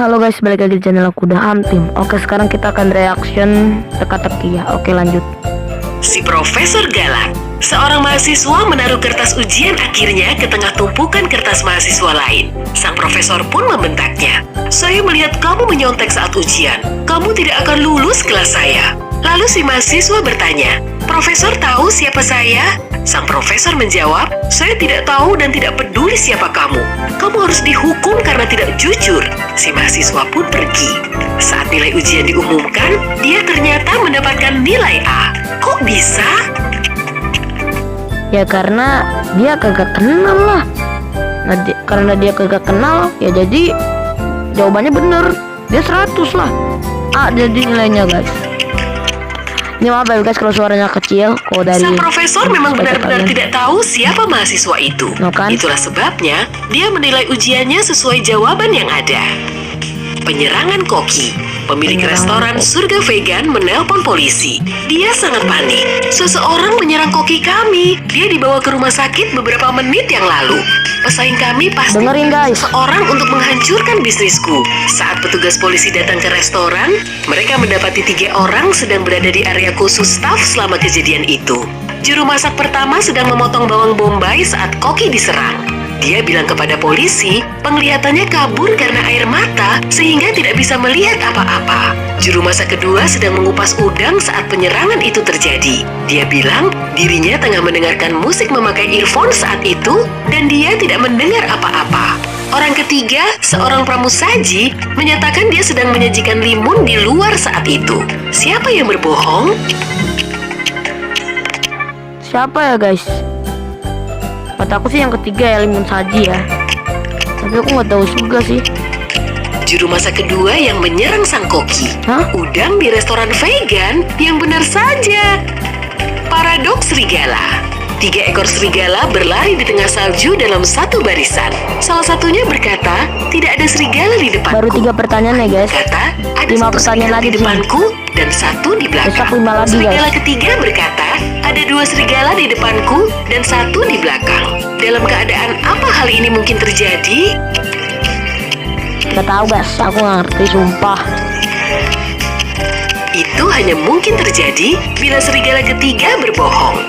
Halo guys, balik lagi di channel aku Daham Tim. Oke, sekarang kita akan reaction teka-teki ya. Oke, lanjut. Si Profesor galak. Seorang mahasiswa menaruh kertas ujian akhirnya ke tengah tumpukan kertas mahasiswa lain. Sang profesor pun membentaknya. Saya melihat kamu menyontek saat ujian. Kamu tidak akan lulus kelas saya. Lalu si mahasiswa bertanya, Profesor tahu siapa saya? Sang profesor menjawab, saya tidak tahu dan tidak peduli siapa kamu. Kamu harus dihukum karena tidak jujur. Si mahasiswa pun pergi. Saat nilai ujian diumumkan, dia ternyata mendapatkan nilai A. Kok bisa? Ya karena dia kagak kenal lah. Nah, karena dia kagak kenal, ya jadi jawabannya bener. Dia 100 lah. A jadi nilainya guys. Ini maaf ya guys kalau suaranya kecil. Kalau dari Sang profesor memang benar-benar tidak tahu siapa mahasiswa itu. No, kan? Itulah sebabnya dia menilai ujiannya sesuai jawaban yang ada. Penyerangan koki. Pemilik restoran Surga Vegan menelpon polisi. Dia sangat panik. Seseorang menyerang koki kami. Dia dibawa ke rumah sakit beberapa menit yang lalu. Pesaing kami pasti dengerin guys. seorang untuk menghancurkan bisnisku. Saat petugas polisi datang ke restoran, mereka mendapati 3 orang sedang berada di area khusus staf selama kejadian itu. Juru masak pertama sedang memotong bawang bombay saat koki diserang. Dia bilang kepada polisi, penglihatannya kabur karena air mata sehingga tidak bisa melihat apa-apa. Juru masak kedua sedang mengupas udang saat penyerangan itu terjadi. Dia bilang dirinya tengah mendengarkan musik memakai earphone saat itu dan dia tidak mendengar apa-apa. Orang ketiga, seorang pramusaji, menyatakan dia sedang menyajikan limun di luar saat itu. Siapa yang berbohong? Siapa ya guys? Kata aku sih yang ketiga ya, limun saji ya. Tapi aku nggak tahu juga sih. Juru masak kedua yang menyerang sang koki. Hah? Udang di restoran vegan yang benar saja. Paradoks serigala. 3 ekor serigala berlari di tengah salju dalam satu barisan. Salah satunya berkata, tidak ada serigala di depanku. Baru 3 pertanyaan ya guys. Kata, ada 5 satu pertanyaan serigala lagi di depanku dan 1 di belakang. Besok 5 lagi, Serigala guys. ketiga berkata, ada 2 serigala di depanku dan 1 di belakang. Dalam keadaan apa hal ini mungkin terjadi? Gak tahu guys, aku nggak ngerti sumpah. Itu hanya mungkin terjadi bila serigala ketiga berbohong.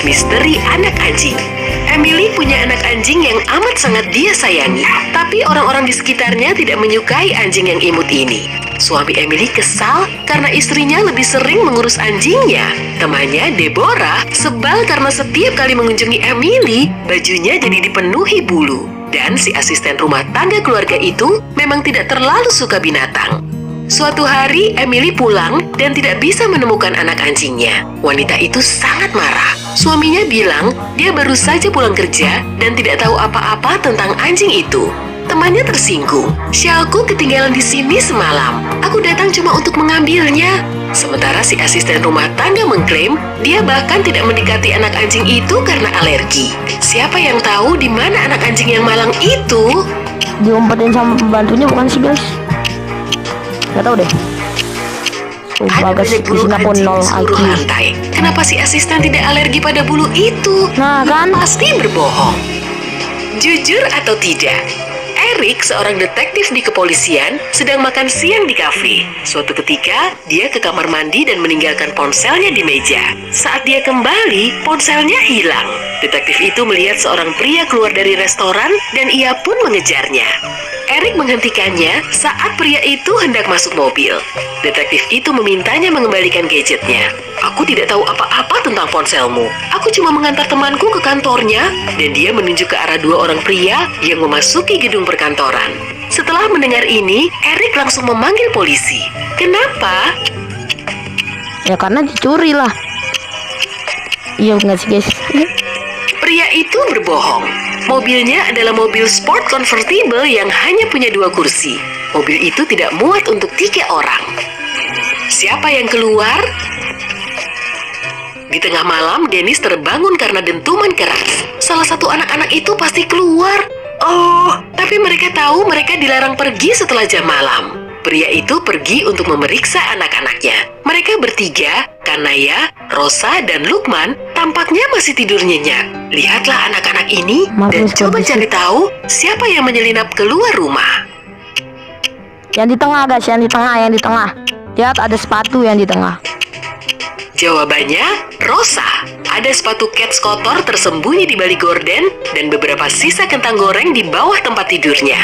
Misteri anak anjing. Emily punya anak anjing yang amat sangat dia sayangi. Tapi orang-orang di sekitarnya tidak menyukai anjing yang imut ini. Suami Emily kesal karena istrinya lebih sering mengurus anjingnya. Temannya, Deborah, sebal karena setiap kali mengunjungi Emily, bajunya jadi dipenuhi bulu. Dan si asisten rumah tangga keluarga itu memang tidak terlalu suka binatang. Suatu hari, Emily pulang dan tidak bisa menemukan anak anjingnya. Wanita itu sangat marah. Suaminya bilang dia baru saja pulang kerja dan tidak tahu apa-apa tentang anjing itu. Temannya tersinggung. Syalku ketinggalan di sini semalam. Aku datang cuma untuk mengambilnya. Sementara si asisten rumah tangga mengklaim dia bahkan tidak mendekati anak anjing itu karena alergi. Siapa yang tahu di mana anak anjing yang malang itu? Diumpetin sama pembantunya bukan sih guys? Gak tau deh. Sumpah Ada guys, banyak bulu disini aku anjing 0 di seluruh lagi. lantai. Kenapa si asisten tidak alergi pada bulu itu? Nah kan? Pasti berbohong. Jujur atau tidak? Eric, seorang detektif di kepolisian, sedang makan siang di kafe. Suatu ketika, dia ke kamar mandi dan meninggalkan ponselnya di meja. Saat dia kembali, ponselnya hilang. Detektif itu melihat seorang pria keluar dari restoran dan ia pun mengejarnya. Eric menghentikannya saat pria itu hendak masuk mobil. Detektif itu memintanya mengembalikan gadgetnya. Aku tidak tahu apa-apa tentang ponselmu. Aku cuma mengantar temanku ke kantornya, dan dia menunjuk ke arah 2 orang pria yang memasuki gedung perkantoran. Setelah mendengar ini, Eric langsung memanggil polisi. Kenapa? Ya karena dicuri lah. Iya nggak sih guys? Pria itu berbohong. Mobilnya adalah mobil sport convertible yang hanya punya 2 kursi. Mobil itu tidak muat untuk 3 orang. Siapa yang keluar? Di tengah malam, Dennis terbangun karena dentuman keras. Salah satu anak-anak itu pasti keluar. Oh, tapi mereka tahu mereka dilarang pergi setelah jam malam. Pria itu pergi untuk memeriksa anak-anaknya. Mereka bertiga, Kanaya, Rosa, dan Lukman, tampaknya masih tidur nyenyak. Lihatlah anak-anak ini dan coba cari tahu siapa yang menyelinap keluar rumah. Yang di tengah guys, yang di tengah. Lihat ada sepatu yang di tengah. Jawabannya Rosa. Ada sepatu Cats kotor tersembunyi di balik gorden dan beberapa sisa kentang goreng di bawah tempat tidurnya.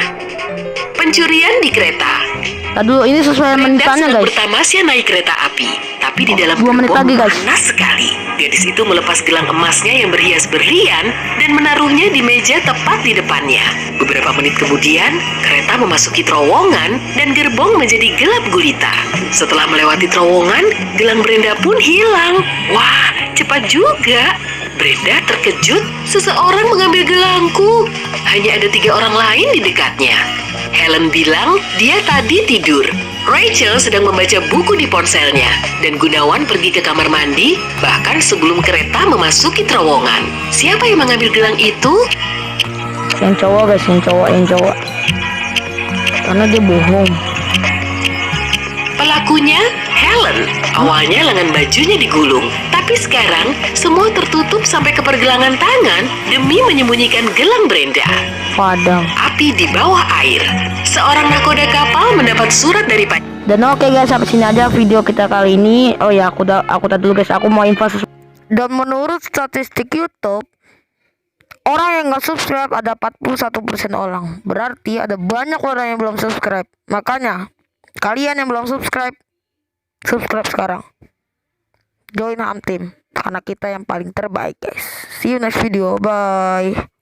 Pencurian di kereta. Tadi ini sesuai Brenda menitannya sedang guys. bertamasya naik kereta api, tapi di dalam 2 menit gerbong lagi, guys. panas sekali. Gadis itu melepas gelang emasnya yang berhias berlian dan menaruhnya di meja tepat di depannya. Beberapa menit kemudian, kereta memasuki terowongan dan gerbong menjadi gelap gulita. Setelah melewati terowongan, gelang Brenda pun hilang. Wah, cepat juga. Brenda terkejut, seseorang mengambil gelangku. Hanya ada 3 orang lain di dekatnya. Helen bilang dia tadi tidur. Rachel sedang membaca buku di ponselnya. Dan Gunawan pergi ke kamar mandi, bahkan sebelum kereta memasuki terowongan. Siapa yang mengambil gelang itu? Yang cowok guys, yang cowok. Karena dia bohong. Pelakunya Helen. Awalnya lengan bajunya digulung, tapi sekarang semua tertutup sampai ke pergelangan tangan demi menyembunyikan gelang Brenda. Padang. Api di bawah air. Seorang nakoda kapal mendapat surat dari Dan oke guys, sampai sini aja video kita kali ini. Oh ya, aku tadi dulu guys, aku mau info sesuatu. Dan menurut statistik YouTube, orang yang nggak subscribe ada 41% orang. Berarti ada banyak orang yang belum subscribe. Makanya kalian yang belum subscribe sekarang. Join Ham Team karena kita yang paling terbaik guys. See you next video. Bye.